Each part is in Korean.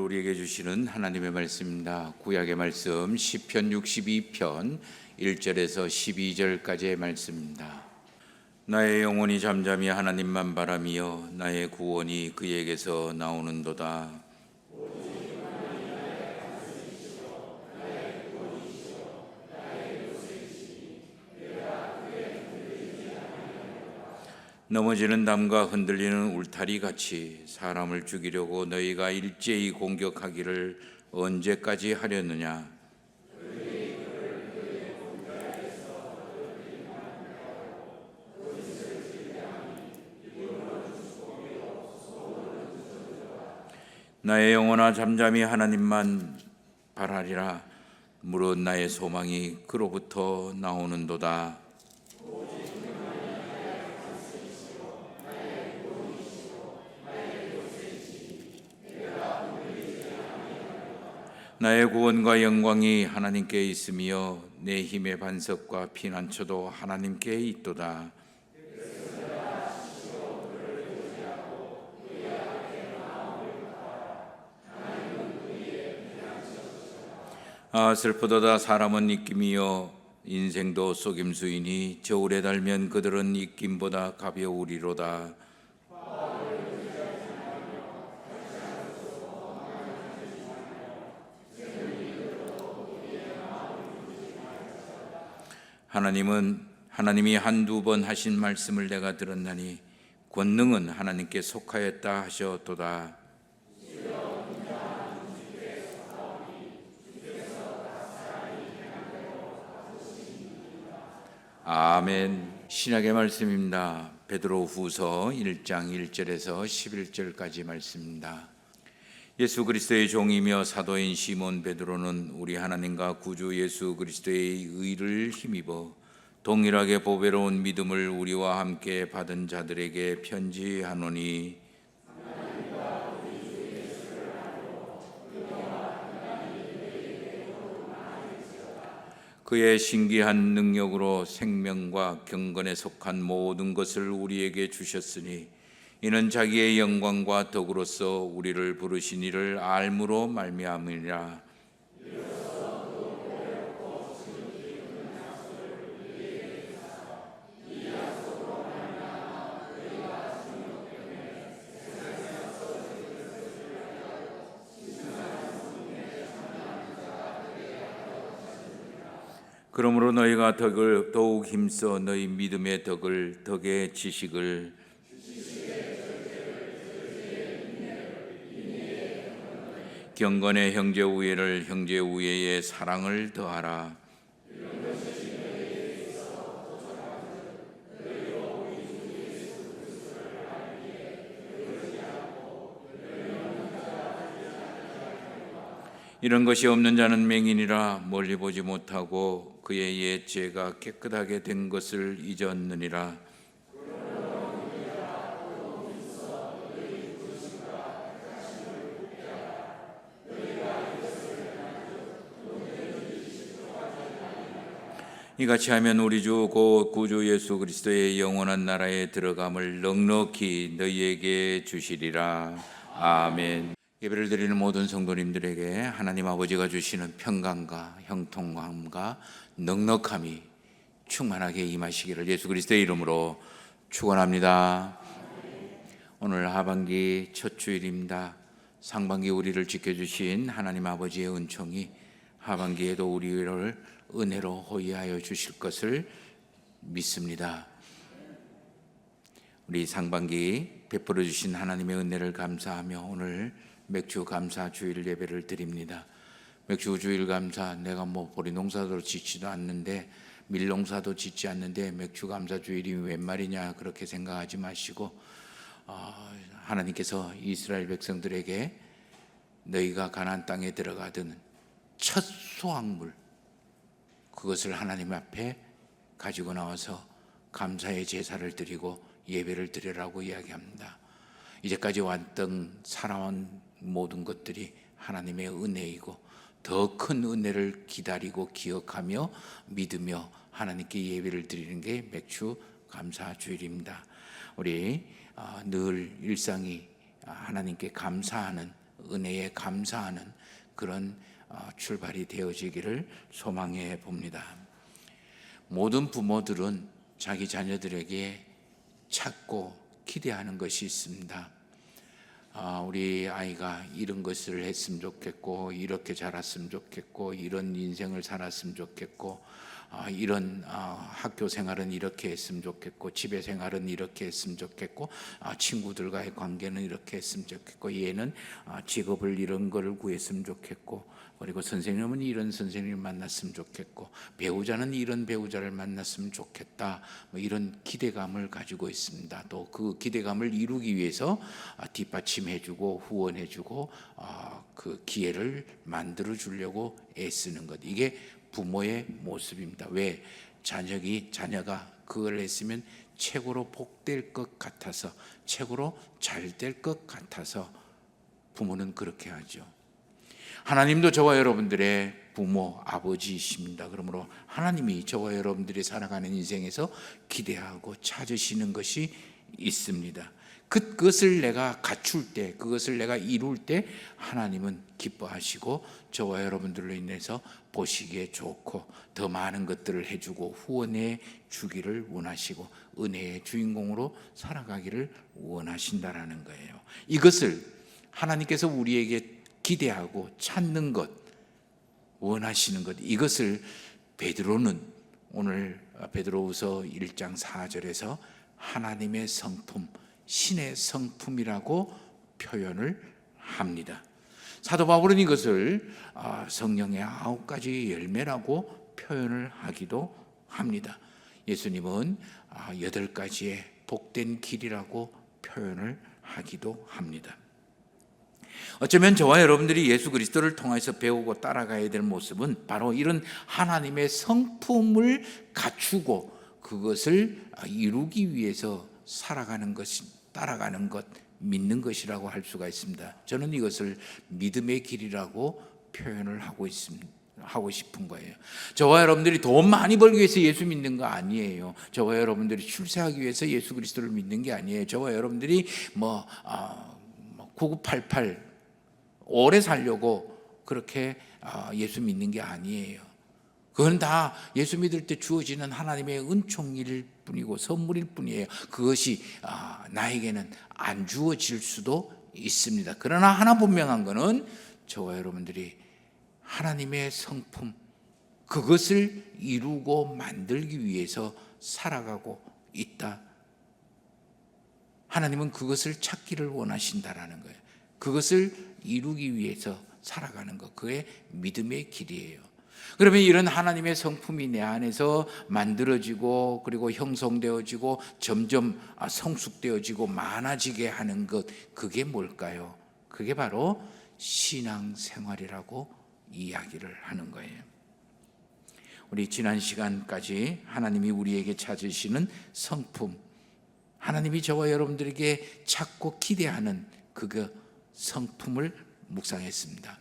우리에게 주시는 하나님의 말씀입니다. 구약의 말씀 시편 62편 1절에서 12절까지의 말씀입니다. 나의 영혼이 잠잠히 하나님만 바라며 나의 구원이 그에게서 나오는도다. 넘어지는 담과 흔들리는 울타리 같이 사람을 죽이려고 너희가 일제히 공격하기를 언제까지 하려느냐? 나의 영혼아 잠잠히 하나님만 바라리라. 무릇 나의 소망이 그로부터 나오는도다. 나의 구원과 영광이 하나님께 있으며 내 힘의 반석과 피난처도 하나님께 있도다. 아 슬프도다. 사람은 입김이요 인생도 속임수이니 저울에 달면 그들은 입김보다 가벼우리로다. 하나님이 한두 번 하신 말씀을 내가 들었나니 권능은 하나님께 속하였다 하셨도다. 아멘. 신약의 말씀입니다. 베드로후서 1장 1절에서 11절까지 말씀입니다. 예수 그리스도의 종이며 사도인 시몬 베드로는 우리 하나님과 구주 예수 그리스도의 의를 힘입어 동일하게 보배로운 믿음을 우리와 함께 받은 자들에게 편지하노니 그의 신기한 능력으로 생명과 경건에 속한 모든 것을 우리에게 주셨으니 이는 자기의 영광과 덕으로서 우리를 부르신 이를 알므로 말미암으리라. 그러므로 너희가 덕을 더욱 힘써 너희 믿음의 덕을, 덕의 지식을, 경건의 형제 우애를, 형제 우애의 사랑을 더하라. 이런 것이 없는 자는 맹인이라 멀리 보지 못하고 그의 옛 죄가 깨끗하게 된 것을 잊었느니라. 이같이 하면 우리 주 곧 구주 예수 그리스도의 영원한 나라에 들어감을 넉넉히 너희에게 주시리라. 아멘. 예배를 드리는 모든 성도님들에게 하나님 아버지가 주시는 평강과 형통함과 넉넉함이 충만하게 임하시기를 예수 그리스도의 이름으로 축원합니다. 오늘 하반기 첫 주일입니다. 상반기 우리를 지켜주신 하나님 아버지의 은총이 하반기에도 우리를 은혜로 호위하여 주실 것을 믿습니다. 우리 상반기 베풀어 주신 하나님의 은혜를 감사하며 오늘 맥주 감사 주일 예배를 드립니다. 맥주 주일 감사, 내가 보리 농사도 짓지도 않는데 밀농사도 짓지 않는데 맥주 감사 주일이 웬 말이냐 그렇게 생각하지 마시고 하나님께서 이스라엘 백성들에게 너희가 가나안 땅에 들어가던 첫 수확물 그것을 하나님 앞에 가지고 나와서 감사의 제사를 드리고 예배를 드리라고 이야기합니다. 이제까지 왔던 살아온 모든 것들이 하나님의 은혜이고 더 큰 은혜를 기다리고 기억하며 믿으며 하나님께 예배를 드리는 게 맥주 감사 주일입니다. 우리 늘 일상이 하나님께 감사하는 은혜에 감사하는 그런 출발이 되어지기를 소망해 봅니다. 모든 부모들은 자기 자녀들에게 찾고 기대하는 것이 있습니다. 우리 아이가 이런 것을 했으면 좋겠고, 이렇게 자랐으면 좋겠고, 이런 인생을 살았으면 좋겠고, 이런 학교 생활은 이렇게 했으면 좋겠고, 집에 생활은 이렇게 했으면 좋겠고, 친구들과의 관계는 이렇게 했으면 좋겠고, 얘는 직업을 이런 거를 구했으면 좋겠고, 그리고 선생님은 이런 선생님을 만났으면 좋겠고, 배우자는 이런 배우자를 만났으면 좋겠다, 이런 기대감을 가지고 있습니다. 또 그 기대감을 이루기 위해서 뒷받침해주고 후원해주고 그 기회를 만들어 주려고 애쓰는 것, 이게 부모의 모습입니다. 왜? 자녀가 그걸 했으면 최고로 복될 것 같아서, 최고로 잘 될 것 같아서 부모는 그렇게 하죠. 하나님도 저와 여러분들의 부모, 아버지이십니다. 그러므로 하나님이 저와 여러분들이 살아가는 인생에서 기대하고 찾으시는 것이 있습니다. 그것을 내가 갖출 때, 그것을 내가 이룰 때 하나님은 기뻐하시고 저와 여러분들로 인해서 보시기에 좋고 더 많은 것들을 해주고 후원해 주기를 원하시고 은혜의 주인공으로 살아가기를 원하신다라는 거예요. 이것을 하나님께서 우리에게 기대하고 찾는 것, 원하시는 것, 이것을 베드로는 오늘 베드로후서 1장 4절에서 하나님의 성품, 신의 성품이라고 표현을 합니다. 사도 바울은 이것을 성령의 9가지 열매라고 표현을 하기도 합니다. 예수님은 8가지의 복된 길이라고 표현을 하기도 합니다. 어쩌면 저와 여러분들이 예수 그리스도를 통해서 배우고 따라가야 될 모습은 바로 이런 하나님의 성품을 갖추고 그것을 이루기 위해서 살아가는 것이, 따라가는 것, 믿는 것이라고 할 수가 있습니다. 저는 이것을 믿음의 길이라고 표현을 하고 싶은 거예요. 저와 여러분들이 돈 많이 벌기 위해서 예수 믿는 거 아니에요. 저와 여러분들이 출세하기 위해서 예수 그리스도를 믿는 게 아니에요. 저와 여러분들이 9988 오래 살려고 그렇게 예수 믿는 게 아니에요. 그건 다 예수 믿을 때 주어지는 하나님의 은총일 뿐이고 선물일 뿐이에요. 그것이 나에게는 안 주어질 수도 있습니다. 그러나 하나 분명한 것은 저와 여러분들이 하나님의 성품, 그것을 이루고 만들기 위해서 살아가고 있다. 하나님은 그것을 찾기를 원하신다라는 거예요. 그것을 이루기 위해서 살아가는 것, 그게 믿음의 길이에요. 그러면 이런 하나님의 성품이 내 안에서 만들어지고 그리고 형성되어지고 점점 성숙되어지고 많아지게 하는 것, 그게 뭘까요? 그게 바로 신앙생활이라고 이야기를 하는 거예요. 우리 지난 시간까지 하나님이 우리에게 찾으시는 성품, 하나님이 저와 여러분들에게 찾고 기대하는 그 성품을 묵상했습니다.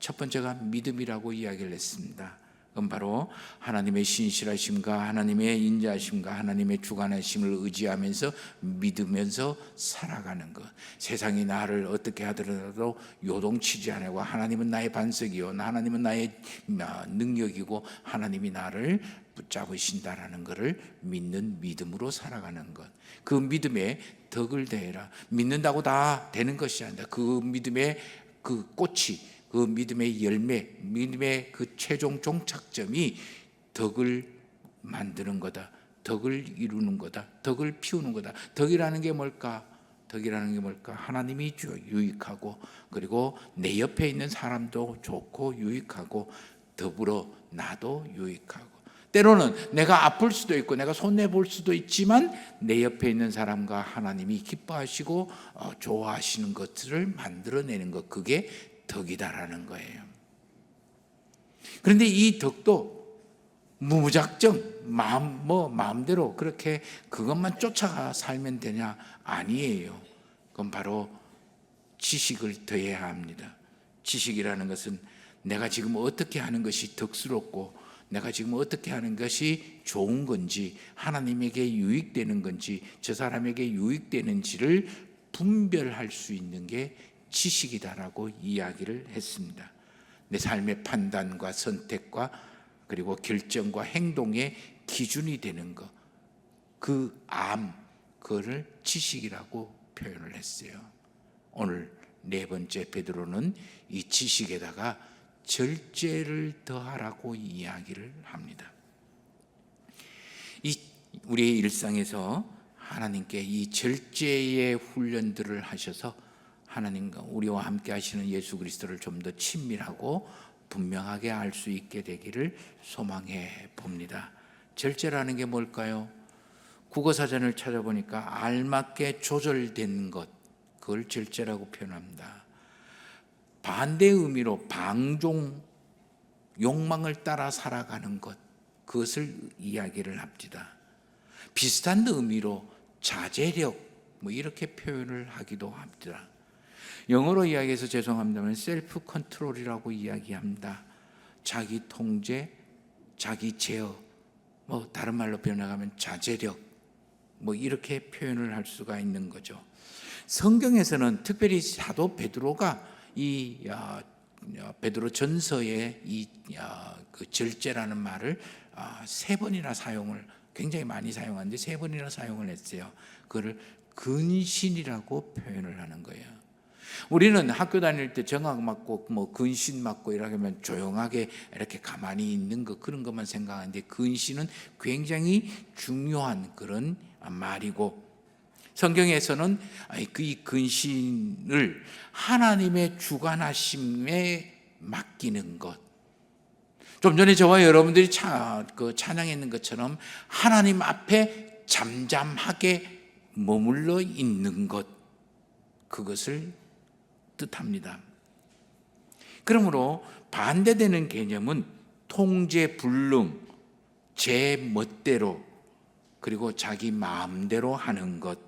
첫 번째가 믿음이라고 이야기를 했습니다. 그건 바로 하나님의 신실하심과 하나님의 인자하심과 하나님의 주관하심을 의지하면서 믿으면서 살아가는 것. 세상이 나를 어떻게 하더라도 요동치지 않고 하나님은 나의 반석이요, 하나님은 나의 능력이고 하나님이 나를 붙잡으신다라는 것을 믿는 믿음으로 살아가는 것. 그 믿음에 덕을 대해라. 믿는다고 다 되는 것이 아니다. 그 믿음의 그 꽃이, 그 믿음의 열매, 믿음의 그 최종 종착점이 덕을 만드는 거다. 덕을 이루는 거다. 덕을 피우는 거다. 덕이라는 게 뭘까? 덕이라는 게 뭘까? 하나님이 유익하고 그리고 내 옆에 있는 사람도 좋고 유익하고 더불어 나도 유익하고, 때로는 내가 아플 수도 있고 내가 손해볼 수도 있지만 내 옆에 있는 사람과 하나님이 기뻐하시고 좋아하시는 것들을 만들어내는 것, 그게 덕이다라는 거예요. 그런데 이 덕도 무작정 마음대로 그렇게 그것만 쫓아가 살면 되냐? 아니에요. 그건 바로 지식을 더해야 합니다. 지식이라는 것은 내가 지금 어떻게 하는 것이 덕스럽고 내가 지금 어떻게 하는 것이 좋은 건지, 하나님에게 유익되는 건지, 저 사람에게 유익되는지를 분별할 수 있는 게 지식이다라고 이야기를 했습니다. 내 삶의 판단과 선택과 그리고 결정과 행동의 기준이 되는 것, 그거를 지식이라고 표현을 했어요. 오늘 네 번째 베드로는 이 지식에다가 절제를 더하라고 이야기를 합니다. 우리의 일상에서 하나님께 이 절제의 훈련들을 하셔서 하나님과 우리와 함께 하시는 예수 그리스도를 좀 더 친밀하고 분명하게 알 수 있게 되기를 소망해 봅니다. 절제라는 게 뭘까요? 국어사전을 찾아보니까 알맞게 조절된 것, 그걸 절제라고 표현합니다. 반대 의미로 방종, 욕망을 따라 살아가는 것, 그것을 이야기를 합니다. 비슷한 의미로 자제력, 이렇게 표현을 하기도 합니다. 영어로 이야기해서 죄송합니다만 셀프 컨트롤이라고 이야기합니다. 자기 통제, 자기 제어, 다른 말로 표현하면 자제력, 이렇게 표현을 할 수가 있는 거죠. 성경에서는 특별히 사도 베드로가 이 베드로 전서에 그 절제라는 말을 세 번이나 사용을, 굉장히 많이 사용하는데 세 번이나 사용을 했어요. 그거를 근신이라고 표현을 하는 거예요. 우리는 학교 다닐 때 정학 맞고 근신 맞고 이러면 조용하게 이렇게 가만히 있는 거, 그런 것만 생각하는데 근신은 굉장히 중요한 그런 말이고, 성경에서는 이 근신을 하나님의 주관하심에 맡기는 것, 좀 전에 저와 여러분들이 찬양했는 것처럼 하나님 앞에 잠잠하게 머물러 있는 것, 그것을 뜻합니다. 그러므로 반대되는 개념은 통제 불능, 제 멋대로, 그리고 자기 마음대로 하는 것,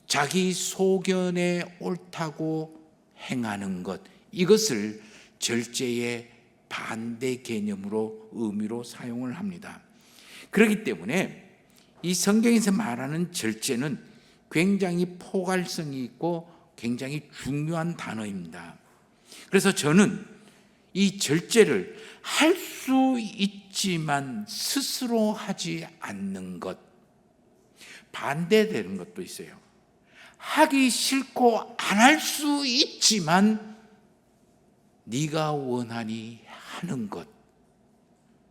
자기 소견에 옳다고 행하는 것, 이것을 절제의 반대 개념으로 의미로 사용을 합니다. 그렇기 때문에 이 성경에서 말하는 절제는 굉장히 포괄성이 있고 굉장히 중요한 단어입니다. 그래서 저는 이 절제를 할 수 있지만 스스로 하지 않는 것, 반대되는 것도 있어요. 하기 싫고 안 할 수 있지만 네가 원하니 하는 것,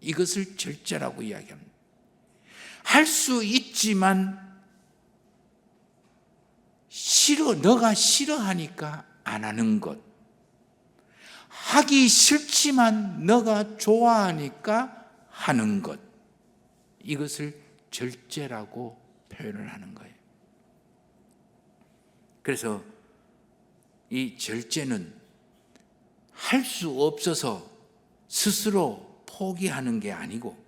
이것을 절제라고 이야기합니다. 할 수 있지만 너가 싫어하니까 안 하는 것, 하기 싫지만 너가 좋아하니까 하는 것, 이것을 절제라고 표현을 하는 거예요. 그래서 이 절제는 할 수 없어서 스스로 포기하는 게 아니고,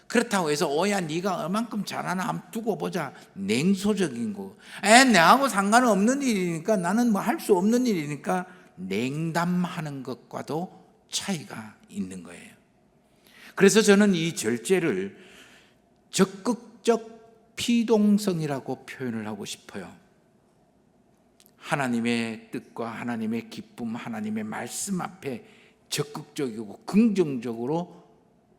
그렇다고 해서 네가 얼만큼 잘하나 한번 두고 보자, 냉소적인 거, 내하고 상관없는 일이니까, 나는 할 수 없는 일이니까 냉담하는 것과도 차이가 있는 거예요. 그래서 저는 이 절제를 적극적 피동성이라고 표현을 하고 싶어요. 하나님의 뜻과 하나님의 기쁨, 하나님의 말씀 앞에 적극적이고 긍정적으로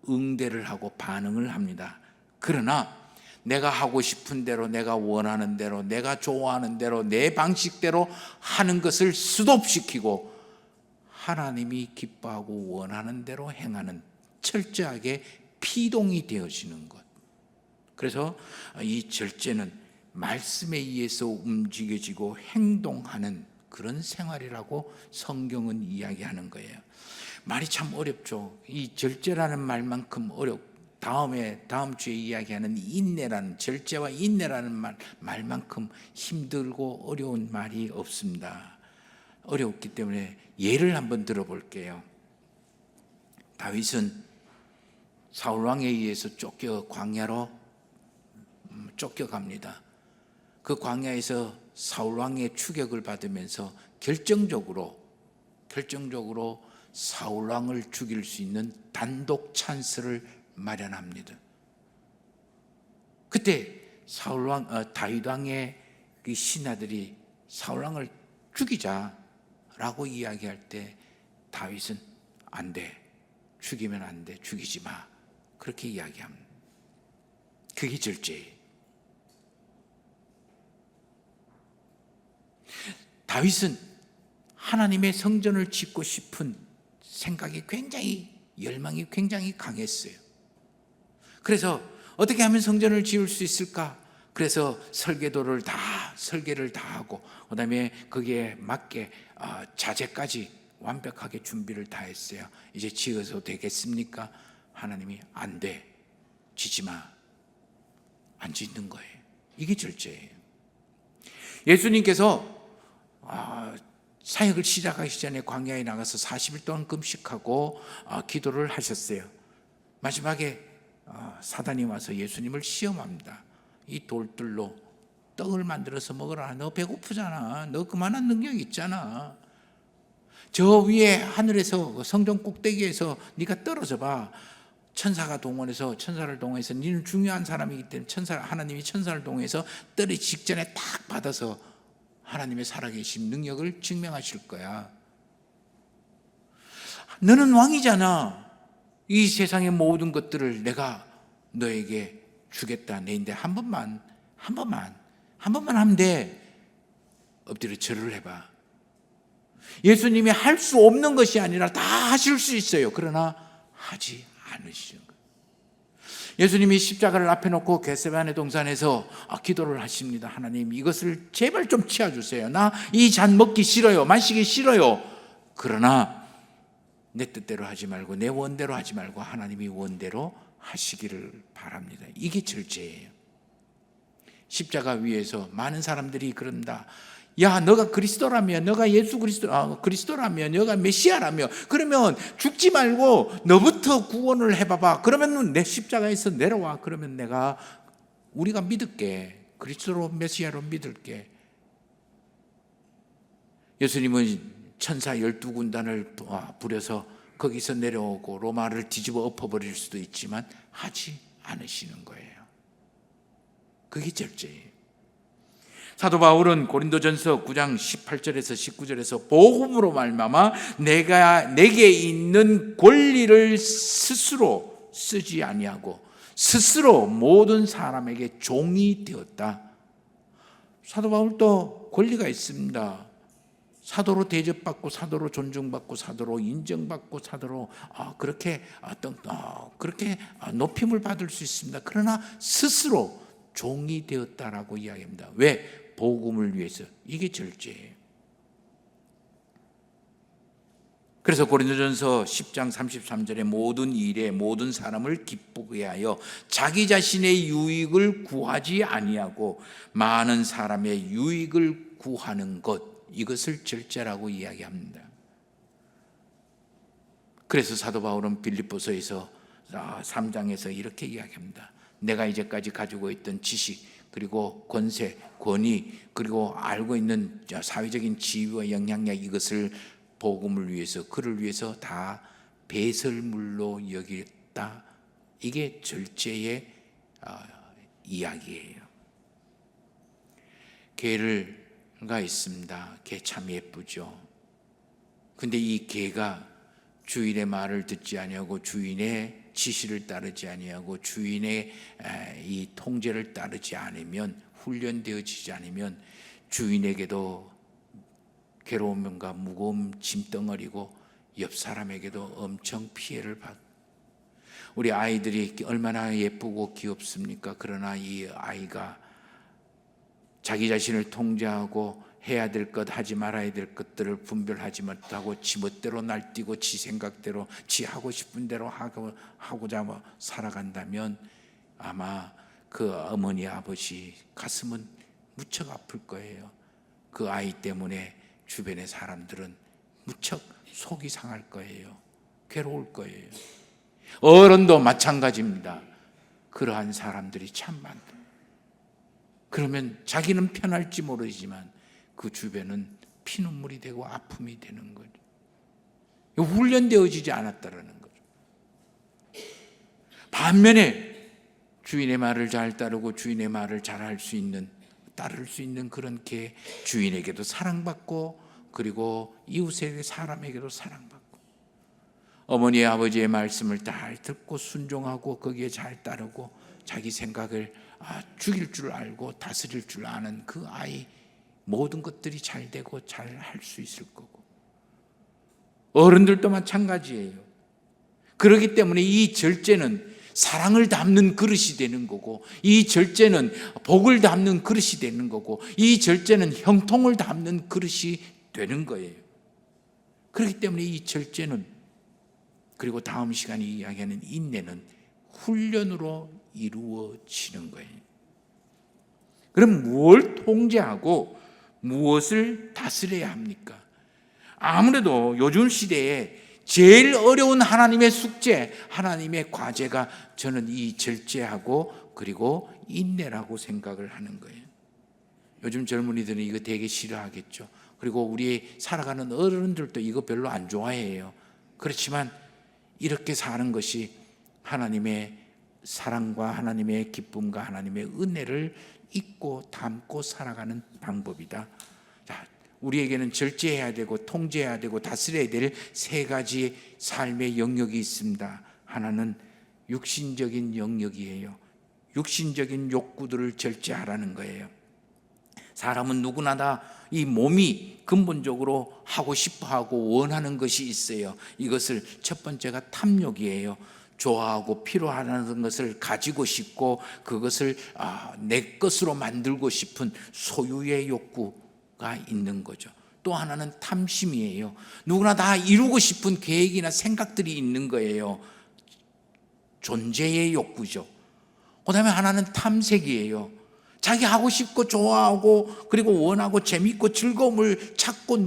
응대를 하고 반응을 합니다. 그러나 내가 하고 싶은 대로, 내가 원하는 대로, 내가 좋아하는 대로, 내 방식대로 하는 것을 스톱시키고 하나님이 기뻐하고 원하는 대로 행하는 철저하게 피동이 되어지는 것. 그래서 이 절제는 말씀에 의해서 움직여지고 행동하는 그런 생활이라고 성경은 이야기하는 거예요. 말이 참 어렵죠. 이 절제라는 말만큼 다음 주에 이야기하는 인내라는, 절제와 인내라는 말만큼 힘들고 어려운 말이 없습니다. 어렵기 때문에 예를 한번 들어볼게요. 다윗은 사울왕에 의해서 광야로 쫓겨갑니다. 그 광야에서 사울왕의 추격을 받으면서 결정적으로 사울왕을 죽일 수 있는 단독 찬스를 마련합니다. 그때 다윗왕의 그 신하들이 사울왕을 죽이자라고 이야기할 때 다윗은 안 돼, 죽이면 안 돼, 죽이지 마, 그렇게 이야기합니다. 그게 절제예요. 다윗은 하나님의 성전을 짓고 싶은 생각이 열망이 굉장히 강했어요. 그래서 어떻게 하면 성전을 지을 수 있을까? 그래서 설계를 다 하고, 그 다음에 거기에 맞게 자재까지 완벽하게 준비를 다 했어요. 이제 지어서 되겠습니까? 하나님이 안 돼, 지지 마, 안 짓는 거예요. 이게 절제예요. 예수님께서 사역을 시작하기 전에 광야에 나가서 40일 동안 금식하고 기도를 하셨어요. 마지막에 사단이 와서 예수님을 시험합니다. 이 돌들로 떡을 만들어서 먹으라. 너 배고프잖아. 너 그만한 능력 있잖아. 저 위에 하늘에서 성전 꼭대기에서 네가 떨어져 봐. 천사를 동원해서 너는 중요한 사람이기 때문에 하나님이 천사를 동원해서 떨어지기 직전에 딱 받아서 하나님의 살아계신 능력을 증명하실 거야. 너는 왕이잖아. 이 세상의 모든 것들을 내가 너에게 주겠다. 내인데 한 번만 하면 돼. 엎드려 절을 해봐. 예수님이 할 수 없는 것이 아니라 다 하실 수 있어요. 그러나 하지 않으시는 거예요. 예수님이 십자가를 앞에 놓고 겟세마네 동산에서 기도를 하십니다. 하나님, 이것을 제발 좀 치워주세요. 나 이 잔 먹기 싫어요. 마시기 싫어요. 그러나 내 뜻대로 하지 말고 내 원대로 하지 말고 하나님이 원대로 하시기를 바랍니다. 이게 절제예요. 십자가 위에서 많은 사람들이 그런다. 야, 너가 그리스도라며, 너가 예수 그리스도라며, 너가 메시아라며, 그러면 죽지 말고 너부터 구원을 해봐봐. 그러면 내 십자가에서 내려와. 그러면 우리가 믿을게. 그리스도로 메시아로 믿을게. 예수님은 천사 12군단을 부려서 거기서 내려오고 로마를 뒤집어 엎어버릴 수도 있지만 하지 않으시는 거예요. 그게 절제예요. 사도 바울은 고린도전서 9장 18절에서 19절에서 복음으로 말미암아 내게 있는 권리를 스스로 쓰지 아니하고 스스로 모든 사람에게 종이 되었다. 사도 바울도 권리가 있습니다. 사도로 대접받고 사도로 존중받고 사도로 인정받고 사도로 그렇게 높임을 받을 수 있습니다. 그러나 스스로 종이 되었다라고 이야기합니다. 왜? 복음을 위해서. 이게 절제예요. 그래서 고린도전서 10장 33절에 모든 일에 모든 사람을 기쁘게 하여 자기 자신의 유익을 구하지 아니하고 많은 사람의 유익을 구하는 것, 이것을 절제라고 이야기합니다. 그래서 사도 바울은 빌립보서에서 3장에서 이렇게 이야기합니다. 내가 이제까지 가지고 있던 지식, 그리고 권세, 권위, 그리고 알고 있는 사회적인 지위와 영향력, 이것을 복음을 위해서, 그를 위해서 다 배설물로 여겼다. 이게 절제의 이야기예요. 개가 있습니다. 개 참 예쁘죠. 근데 이 개가 주인의 말을 듣지 아니하고 주인의 지시를 따르지 아니하고 주인의 이 통제를 따르지 않으면, 훈련되어지지 않으면 주인에게도 괴로움과 무거운 짐덩어리고 옆 사람에게도 엄청 피해를 받고. 우리 아이들이 얼마나 예쁘고 귀엽습니까? 그러나 이 아이가 자기 자신을 통제하고 해야 될 것, 하지 말아야 될 것들을 분별하지 못하고 지 멋대로 날뛰고 지 생각대로 지 하고 싶은 대로 하고자 살아간다면 아마 그 어머니 아버지 가슴은 무척 아플 거예요. 그 아이 때문에 주변의 사람들은 무척 속이 상할 거예요. 괴로울 거예요. 어른도 마찬가지입니다. 그러한 사람들이 참 많다. 그러면 자기는 편할지 모르지만 그 주변은 피눈물이 되고 아픔이 되는 거죠. 훈련되어지지 않았다라는 거죠. 반면에 주인의 말을 잘 따르고 주인의 말을 잘 할 수 있는 따를 수 있는 그런 주인에게도 사랑받고, 그리고 이웃에게 사람에게도 사랑받고, 어머니 아버지의 말씀을 잘 듣고 순종하고 거기에 잘 따르고 자기 생각을 죽일 줄 알고 다스릴 줄 아는 그 아이, 모든 것들이 잘 되고 잘 할 수 있을 거고, 어른들도 마찬가지예요. 그렇기 때문에 이 절제는 사랑을 담는 그릇이 되는 거고, 이 절제는 복을 담는 그릇이 되는 거고, 이 절제는 형통을 담는 그릇이 되는 거예요. 그렇기 때문에 이 절제는, 그리고 다음 시간에 이야기하는 인내는 훈련으로 이루어지는 거예요. 그럼 무엇을 통제하고 무엇을 다스려야 합니까? 아무래도 요즘 시대에 제일 어려운 하나님의 숙제, 하나님의 과제가 저는 이 절제하고 그리고 인내라고 생각을 하는 거예요. 요즘 젊은이들은 이거 되게 싫어하겠죠. 그리고 우리 살아가는 어른들도 이거 별로 안 좋아해요. 그렇지만 이렇게 사는 것이 하나님의 사랑과 하나님의 기쁨과 하나님의 은혜를 잊고 담고 살아가는 방법이다. 자, 우리에게는 절제해야 되고 통제해야 되고 다스려야 될 세 가지 삶의 영역이 있습니다. 하나는 육신적인 영역이에요. 육신적인 욕구들을 절제하라는 거예요. 사람은 누구나 다 이 몸이 근본적으로 하고 싶어하고 원하는 것이 있어요. 이것을 첫 번째가 탐욕이에요. 좋아하고 필요하다는 것을 가지고 싶고 그것을 내 것으로 만들고 싶은 소유의 욕구가 있는 거죠. 또 하나는 탐심이에요. 누구나 다 이루고 싶은 계획이나 생각들이 있는 거예요. 존재의 욕구죠. 그 다음에 하나는 탐색이에요. 자기 하고 싶고 좋아하고 그리고 원하고 재밌고 즐거움을 찾고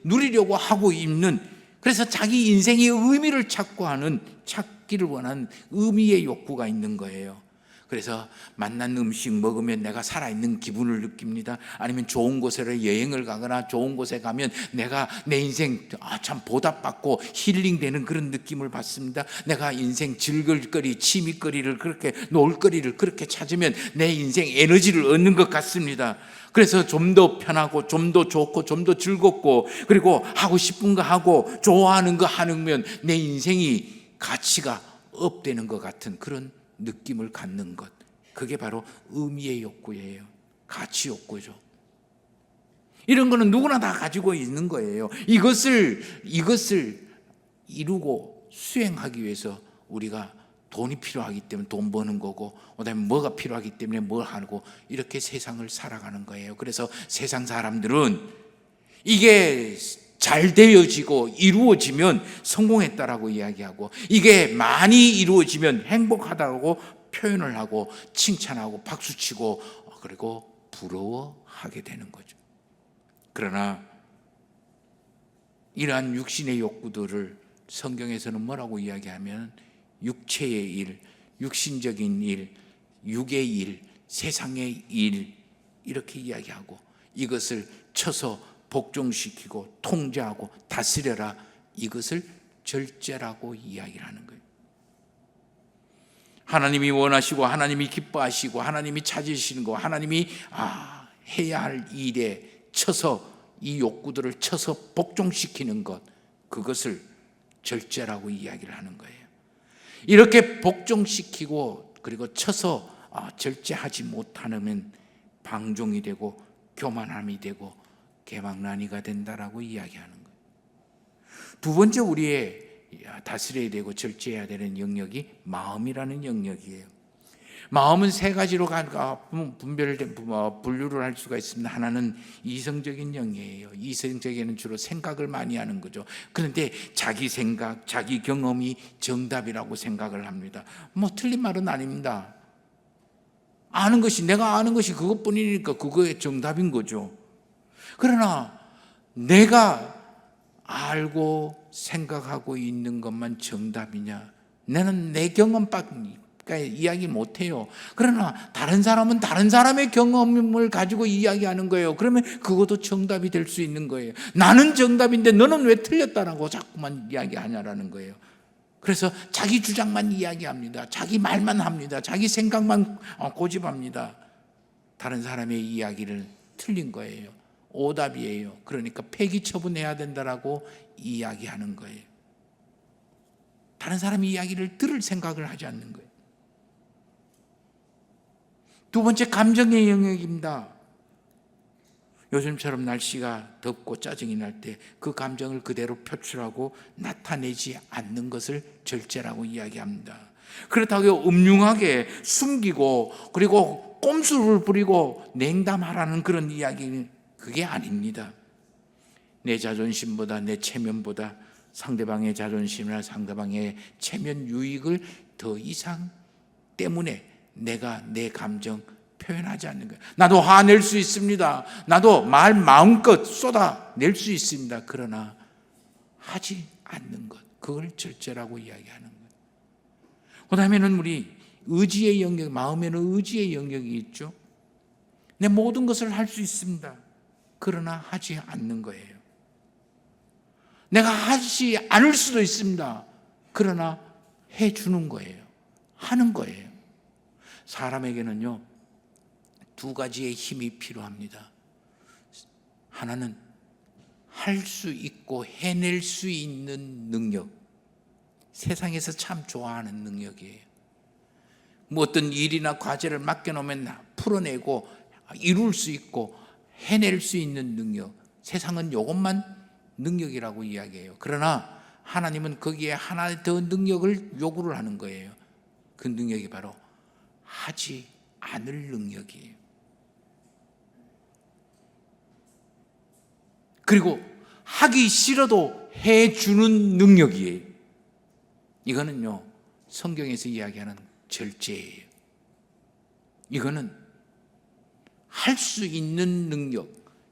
누리려고 하고 있는, 그래서 자기 인생의 의미를 찾기를 원하는 의미의 욕구가 있는 거예요. 그래서 맛난 음식 먹으면 내가 살아있는 기분을 느낍니다. 아니면 좋은 곳에 여행을 가거나 좋은 곳에 가면 내가 내 인생 참 보답받고 힐링되는 그런 느낌을 받습니다. 내가 인생 즐길거리, 취미거리를 그렇게, 놀거리를 그렇게 찾으면 내 인생 에너지를 얻는 것 같습니다. 그래서 좀 더 편하고 좀 더 좋고 좀 더 즐겁고, 그리고 하고 싶은 거 하고 좋아하는 거 하면 내 인생이 가치가 업되는 것 같은 그런 느낌을 갖는 것, 그게 바로 의미의 욕구예요. 가치 욕구죠. 이런 거는 누구나 다 가지고 있는 거예요. 이것을 이루고 수행하기 위해서 우리가 돈이 필요하기 때문에 돈 버는 거고, 그다음에 뭐가 필요하기 때문에 뭘 하고, 이렇게 세상을 살아가는 거예요. 그래서 세상 사람들은 이게 잘 되어지고 이루어지면 성공했다라고 이야기하고, 이게 많이 이루어지면 행복하다고 표현을 하고 칭찬하고 박수치고 그리고 부러워하게 되는 거죠. 그러나 이러한 육신의 욕구들을 성경에서는 뭐라고 이야기하면 육체의 일, 육신적인 일, 육의 일, 세상의 일, 이렇게 이야기하고 이것을 쳐서 복종시키고 통제하고 다스려라, 이것을 절제라고 이야기를 하는 거예요. 하나님이 원하시고 하나님이 기뻐하시고 하나님이 찾으시는 거, 하나님이 해야 할 일에 쳐서 이 욕구들을 쳐서 복종시키는 것, 그것을 절제라고 이야기를 하는 거예요. 이렇게 복종시키고 그리고 쳐서 절제하지 못하면 방종이 되고 교만함이 되고 개망난이가 된다라고 이야기하는 거예요. 두 번째 우리의 다스려야 되고 절제해야 되는 영역이 마음이라는 영역이에요. 마음은 세 가지로 분류를 할 수가 있습니다. 하나는 이성적인 영역이에요. 이성적에는 주로 생각을 많이 하는 거죠. 그런데 자기 생각, 자기 경험이 정답이라고 생각을 합니다. 틀린 말은 아닙니다. 내가 아는 것이 그것뿐이니까 그거의 정답인 거죠. 그러나 내가 알고 생각하고 있는 것만 정답이냐? 나는 내 경험밖에 이야기 못해요. 그러나 다른 사람은 다른 사람의 경험을 가지고 이야기하는 거예요. 그러면 그것도 정답이 될 수 있는 거예요. 나는 정답인데 너는 왜 틀렸다라고 자꾸만 이야기하냐라는 거예요. 그래서 자기 주장만 이야기합니다. 자기 말만 합니다. 자기 생각만 고집합니다. 다른 사람의 이야기를 틀린 거예요. 오답이에요. 그러니까 폐기 처분해야 된다라고 이야기하는 거예요. 다른 사람의 이야기를 들을 생각을 하지 않는 거예요. 두 번째, 감정의 영역입니다. 요즘처럼 날씨가 덥고 짜증이 날 때 그 감정을 그대로 표출하고 나타내지 않는 것을 절제라고 이야기합니다. 그렇다고 음흉하게 숨기고 그리고 꼼수를 부리고 냉담하라는 그런 이야기는 그게 아닙니다. 내 자존심보다, 내 체면보다 상대방의 자존심이나 상대방의 체면 유익을 더 이상 때문에 내가 내 감정 표현하지 않는 거예요. 나도 화낼 수 있습니다. 나도 말 마음껏 쏟아낼 수 있습니다. 그러나 하지 않는 것, 그걸 절제라고 이야기하는 거예요. 그 다음에는 우리 의지의 영역, 마음에는 의지의 영역이 있죠. 내 모든 것을 할 수 있습니다. 그러나 하지 않는 거예요. 내가 하지 않을 수도 있습니다. 그러나 해주는 거예요. 하는 거예요. 사람에게는요, 두 가지의 힘이 필요합니다. 하나는 할 수 있고 해낼 수 있는 능력. 세상에서 참 좋아하는 능력이에요. 뭐 어떤 일이나 과제를 맡겨놓으면 풀어내고 이룰 수 있고 해낼 수 있는 능력. 세상은 이것만 능력이라고 이야기해요. 그러나 하나님은 거기에 하나 더 능력을 요구를 하는 거예요. 그 능력이 바로 하지 않을 능력이에요. 그리고 하기 싫어도 해주는 능력이에요. 이거는요, 성경에서 이야기하는 절제예요. 이거는 할 수 있는 능력,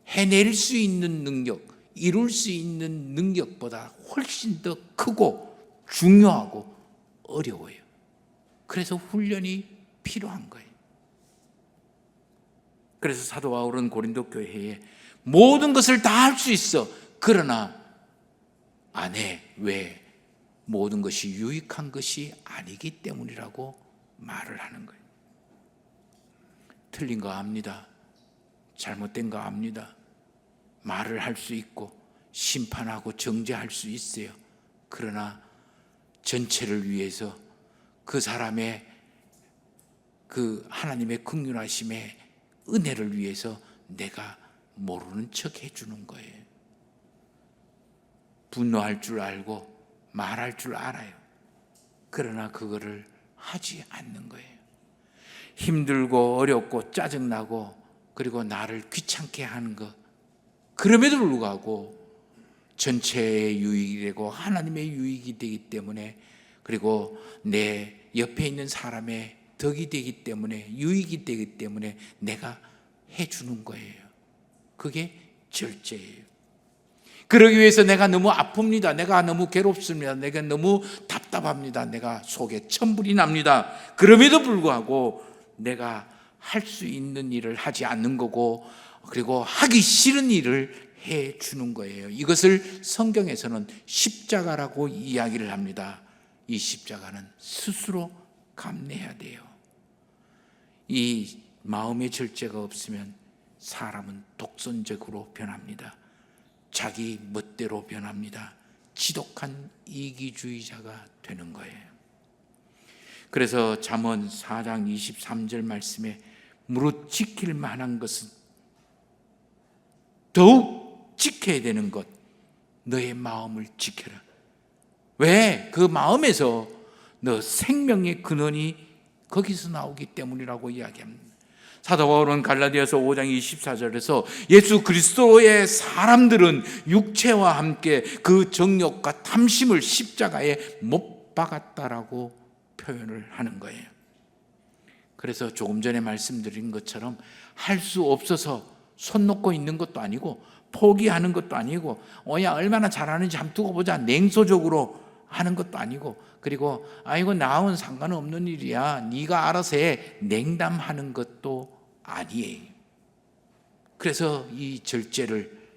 해낼 수 있는 능력, 이룰 수 있는 능력보다 훨씬 더 크고 중요하고 어려워요. 그래서 훈련이 필요한 거예요. 그래서 사도 바울은 고린도 교회에 모든 것을 다 할 수 있어. 그러나 안 해. 왜? 모든 것이 유익한 것이 아니기 때문이라고 말을 하는 거예요. 틀린 거 압니다. 잘못된 거 압니다. 말을 할 수 있고 심판하고 정죄할 수 있어요. 그러나 전체를 위해서 그 사람의 그 하나님의 긍휼하심의 은혜를 위해서 내가 모르는 척 해주는 거예요. 분노할 줄 알고 말할 줄 알아요. 그러나 그거를 하지 않는 거예요. 힘들고 어렵고 짜증나고 그리고 나를 귀찮게 하는 것, 그럼에도 불구하고 전체의 유익이 되고 하나님의 유익이 되기 때문에, 그리고 내 옆에 있는 사람의 덕이 되기 때문에, 유익이 되기 때문에 내가 해주는 거예요. 그게 절제예요. 그러기 위해서 내가 너무 아픕니다. 내가 너무 괴롭습니다. 내가 너무 답답합니다. 내가 속에 천불이 납니다. 그럼에도 불구하고 내가 할 수 있는 일을 하지 않는 거고, 그리고 하기 싫은 일을 해주는 거예요. 이것을 성경에서는 십자가라고 이야기를 합니다. 이 십자가는 스스로 감내해야 돼요. 이 마음의 절제가 없으면 사람은 독선적으로 변합니다. 자기 멋대로 변합니다. 지독한 이기주의자가 되는 거예요. 그래서 잠언 4장 23절 말씀에 무릇 지킬 만한 것은 더욱 지켜야 되는 것, 너의 마음을 지켜라. 왜? 그 마음에서 너 생명의 근원이 거기서 나오기 때문이라고 이야기합니다. 사도 바울은 갈라디아서 5장 24절에서 예수 그리스도의 사람들은 육체와 함께 그 정욕과 탐심을 십자가에 못 박았다라고 표현을 하는 거예요. 그래서 조금 전에 말씀드린 것처럼 할 수 없어서 손 놓고 있는 것도 아니고 포기하는 것도 아니고 야 얼마나 잘하는지 한번 두고 보자 냉소적으로 하는 것도 아니고, 그리고 아이고 나하고는 상관없는 일이야 네가 알아서 해 냉담하는 것도 아니에요. 그래서 이 절제를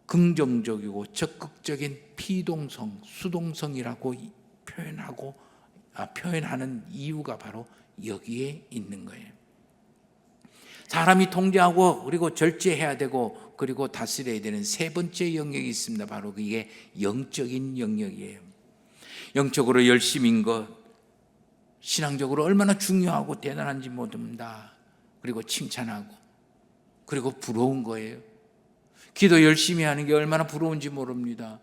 긍정적이고 적극적인 피동성, 수동성이라고 표현하는 이유가 바로 여기에 있는 거예요. 사람이 통제하고 그리고 절제해야 되고 그리고 다스려야 되는 세 번째 영역이 있습니다. 바로 그게 영적인 영역이에요. 영적으로 열심인 것, 신앙적으로 얼마나 중요하고 대단한지 모릅니다. 그리고 칭찬하고 그리고 부러운 거예요. 기도 열심히 하는 게 얼마나 부러운지 모릅니다.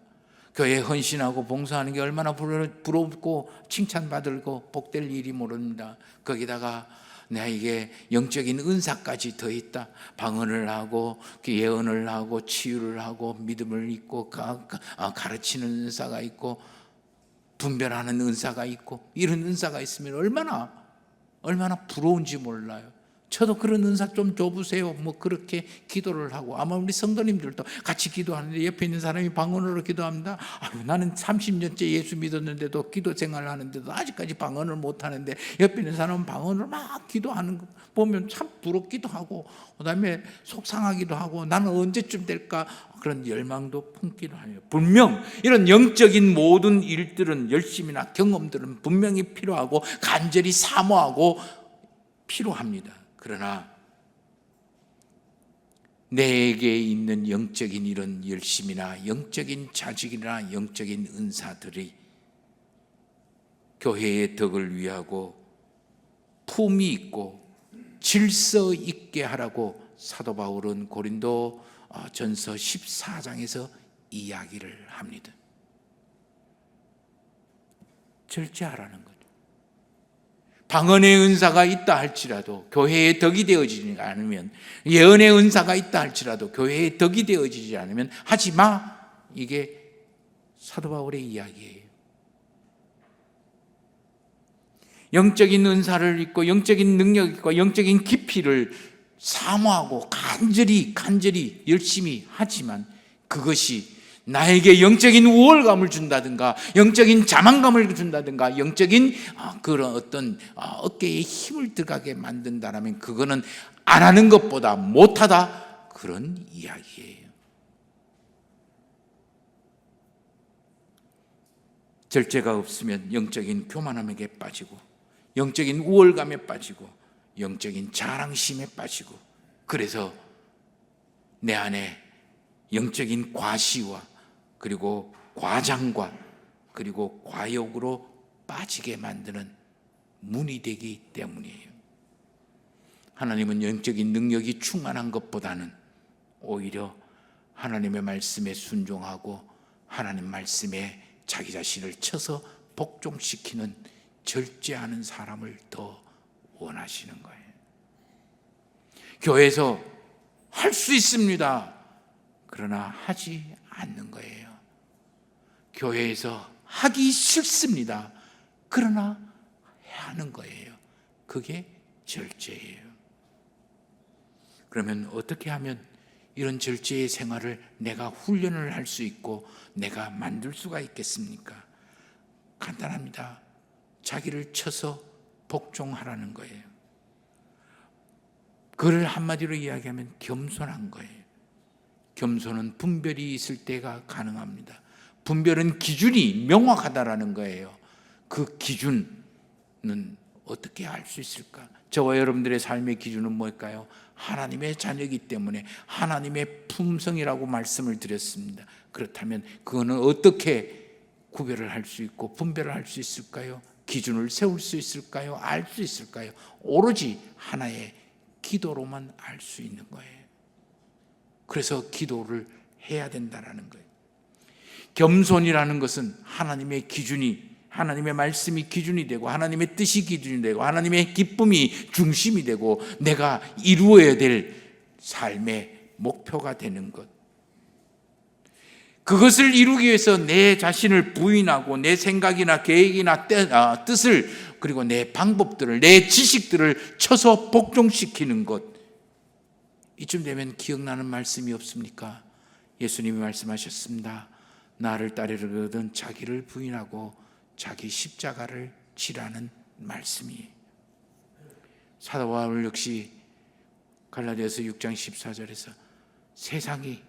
교회에 헌신하고 봉사하는 게 얼마나 부럽고 칭찬받을고 복될 일이 모릅니다. 거기다가 나에게 영적인 은사까지 더 있다. 방언을 하고 예언을 하고 치유를 하고 믿음을 있고 가르치는 은사가 있고 분별하는 은사가 있고 이런 은사가 있으면 얼마나 부러운지 몰라요. 저도 그런 은사 좀 줘보세요. 뭐 그렇게 기도를 하고, 아마 우리 성도님들도 같이 기도하는데 옆에 있는 사람이 방언으로 기도합니다. 아유, 나는 30년째 예수 믿었는데도 기도 생활을 하는데도 아직까지 방언을 못하는데 옆에 있는 사람은 방언을 막 기도하는 거 보면 참 부럽기도 하고, 그 다음에 속상하기도 하고, 나는 언제쯤 될까 그런 열망도 품기도 해요. 분명 이런 영적인 모든 일들은, 열심이나 경험들은 분명히 필요하고 간절히 사모하고 필요합니다. 그러나 내게 있는 영적인 이런 열심이나 영적인 자질이나 영적인 은사들이 교회의 덕을 위하고 품위 있고 질서 있게 하라고 사도 바울은 고린도 전서 14장에서 이야기를 합니다. 절제하라는 거죠. 방언의 은사가 있다 할지라도 교회의 덕이 되어지지 않으면, 예언의 은사가 있다 할지라도 교회의 덕이 되어지지 않으면 하지 마. 이게 사도 바울의 이야기예요. 영적인 은사를 입고 영적인 능력과 영적인 깊이를 사모하고 간절히 열심히 하지만 그것이 나에게 영적인 우월감을 준다든가 영적인 자만감을 준다든가 영적인 그런 어떤 어깨에 힘을 들어가게 만든다라면 그거는 안 하는 것보다 못하다, 그런 이야기예요. 절제가 없으면 영적인 교만함에 빠지고 영적인 우월감에 빠지고 영적인 자랑심에 빠지고, 그래서 내 안에 영적인 과시와 그리고 과장과 그리고 과욕으로 빠지게 만드는 문이 되기 때문이에요. 하나님은 영적인 능력이 충만한 것보다는 오히려 하나님의 말씀에 순종하고 하나님 말씀에 자기 자신을 쳐서 복종시키는 절제하는 사람을 더 원하시는 거예요. 교회에서 할 수 있습니다. 그러나 하지 않는 거예요. 교회에서 하기 싫습니다. 그러나 해야 하는 거예요. 그게 절제예요. 그러면 어떻게 하면 이런 절제의 생활을 내가 훈련을 할 수 있고 내가 만들 수가 있겠습니까? 간단합니다. 자기를 쳐서 복종하라는 거예요. 그를 한마디로 이야기하면 겸손한 거예요. 겸손은 분별이 있을 때가 가능합니다. 분별은 기준이 명확하다라는 거예요. 그 기준은 어떻게 알 수 있을까? 저와 여러분들의 삶의 기준은 뭘까요? 하나님의 자녀이기 때문에 하나님의 품성이라고 말씀을 드렸습니다. 그렇다면 그거는 어떻게 구별을 할 수 있고 분별을 할 수 있을까요? 기준을 세울 수 있을까요? 알 수 있을까요? 오로지 하나의 기도로만 알 수 있는 거예요. 그래서 기도를 해야 된다는 거예요. 겸손이라는 것은 하나님의 기준이, 하나님의 말씀이 기준이 되고 하나님의 뜻이 기준이 되고 하나님의 기쁨이 중심이 되고 내가 이루어야 될 삶의 목표가 되는 것. 그것을 이루기 위해서 내 자신을 부인하고 내 생각이나 계획이나 뜻을, 그리고 내 방법들을, 내 지식들을 쳐서 복종시키는 것. 이쯤 되면 기억나는 말씀이 없습니까? 예수님이 말씀하셨습니다. 나를 따르려거든 자기를 부인하고 자기 십자가를 지라는 말씀이에요. 사도 바울 역시 갈라디아서 6장 14절에서 세상이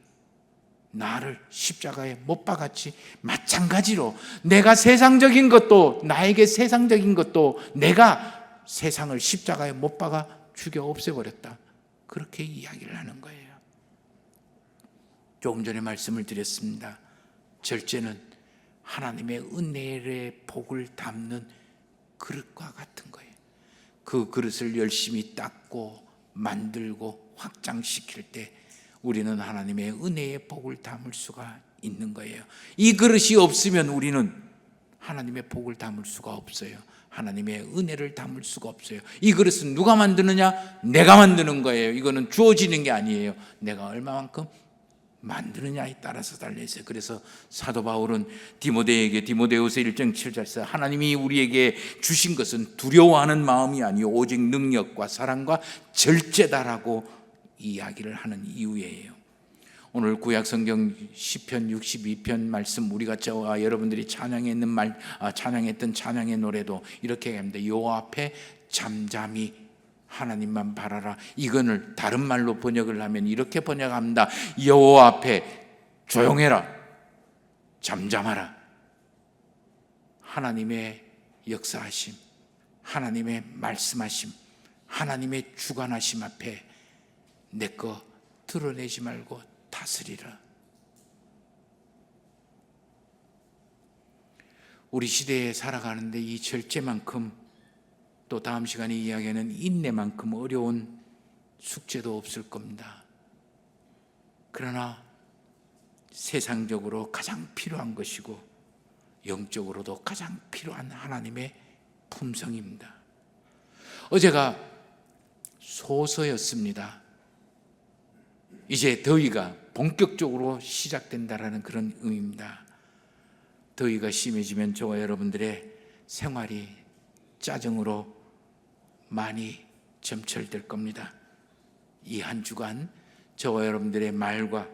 나를 십자가에 못 박았지 마찬가지로 내가 세상적인 것도, 나에게 세상적인 것도 내가 세상을 십자가에 못 박아 죽여 없애버렸다. 그렇게 이야기를 하는 거예요. 조금 전에 말씀을 드렸습니다. 절제는 하나님의 은혜의 복을 담는 그릇과 같은 거예요. 그 그릇을 열심히 닦고 만들고 확장시킬 때 우리는 하나님의 은혜의 복을 담을 수가 있는 거예요. 이 그릇이 없으면 우리는 하나님의 복을 담을 수가 없어요. 하나님의 은혜를 담을 수가 없어요. 이 그릇은 누가 만드느냐? 내가 만드는 거예요. 이거는 주어지는 게 아니에요. 내가 얼마만큼 만드느냐에 따라서 달려있어요. 그래서 사도 바울은 디모데후서 1장 7절에서 하나님이 우리에게 주신 것은 두려워하는 마음이 아니요 오직 능력과 사랑과 절제다라고 이야기를 하는 이유예요. 오늘 구약성경 시편 62편 말씀, 우리가 저와 여러분들이 찬양했던 찬양의 노래도 이렇게 합니다. 여호와 앞에 잠잠히 하나님만 바라라. 이거를 다른 말로 번역을 하면 이렇게 번역합니다. 여호와 앞에 조용해라, 잠잠하라. 하나님의 역사하심, 하나님의 말씀하심, 하나님의 주관하심 앞에 내 거 드러내지 말고 다스리라. 우리 시대에 살아가는데 이 절제만큼, 또 다음 시간에 이야기하는 인내만큼 어려운 숙제도 없을 겁니다. 그러나 세상적으로 가장 필요한 것이고 영적으로도 가장 필요한 하나님의 품성입니다. 어제가 소서였습니다. 이제 더위가 본격적으로 시작된다라는 그런 의미입니다. 더위가 심해지면 저와 여러분들의 생활이 짜증으로 많이 점철될 겁니다. 이 한 주간 저와 여러분들의 말과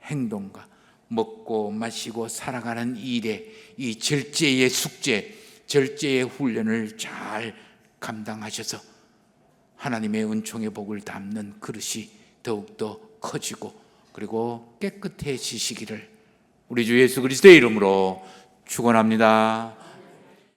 행동과 먹고 마시고 살아가는 일에 이 절제의 숙제, 절제의 훈련을 잘 감당하셔서 하나님의 은총의 복을 담는 그릇이 더욱더 커지고 그리고 깨끗해지시기를 우리 주 예수 그리스도의 이름으로 축원합니다.